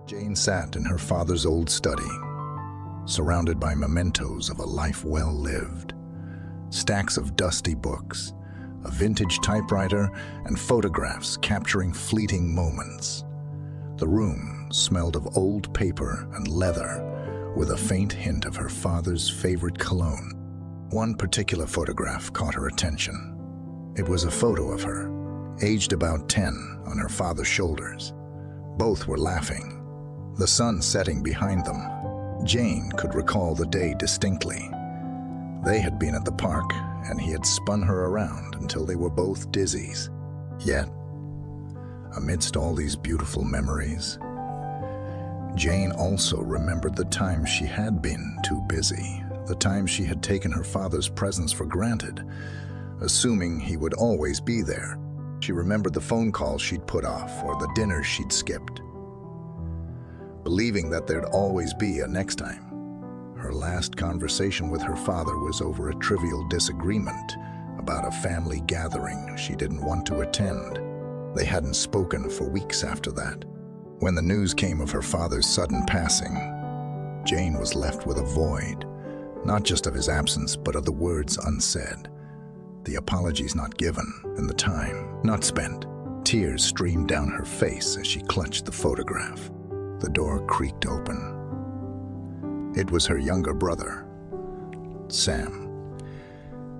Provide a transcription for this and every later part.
Jane sat in her father's old study, surrounded by mementos of a life well lived. Stacks of dusty books, a vintage typewriter, and photographs capturing fleeting moments. The room smelled of old paper and leather, with a faint hint of her father's favorite cologne. One particular photograph caught her attention. It was a photo of her, aged about 10, on her father's shoulders. Both were laughing, the sun setting behind them. Jane could recall the day distinctly. They had been at the park, and he had spun her around until they were both dizzies. Yet, amidst all these beautiful memories, Jane also remembered the times she had been too busy, the times she had taken her father's presence for granted, assuming he would always be there. She remembered the phone calls she'd put off or the dinners she'd skipped, believing that there'd always be a next time. Her last conversation with her father was over a trivial disagreement about a family gathering she didn't want to attend. They hadn't spoken for weeks after that. When the news came of her father's sudden passing, Jane was left with a void, not just of his absence, but of the words unsaid, the apologies not given, and the time not spent. Tears streamed down her face as she clutched the photograph. The door creaked open. It was her younger brother, Sam.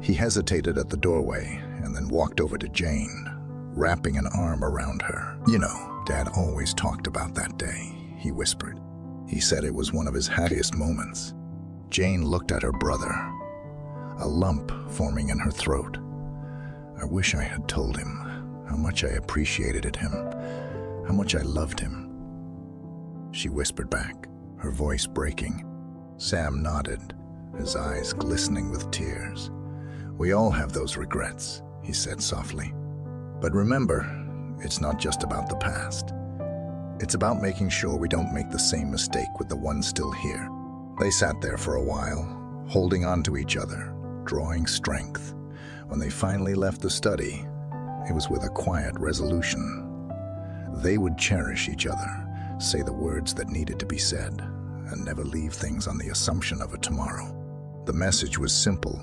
He hesitated at the doorway and then walked over to Jane, wrapping an arm around her. "You know, Dad always talked about that day," he whispered. He said it was one of his happiest moments. Jane looked at her brother, a lump forming in her throat. "I wish I had told him how much I appreciated him, how much I loved him," she whispered back, her voice breaking. Sam nodded, his eyes glistening with tears. "We all have those regrets," he said softly. "But remember, it's not just about the past. It's about making sure we don't make the same mistake with the ones still here." They sat there for a while, holding on to each other, drawing strength. When they finally left the study, it was with a quiet resolution. They would cherish each other, say the words that needed to be said, and never leave things on the assumption of a tomorrow. The message was simple,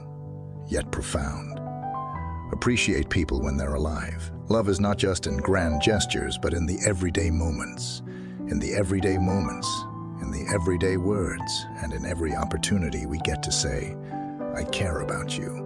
yet profound. Appreciate people when they're alive. Love is not just in grand gestures, but in the everyday moments. In the everyday moments, in the everyday words, and in every opportunity we get to say, "I care about you."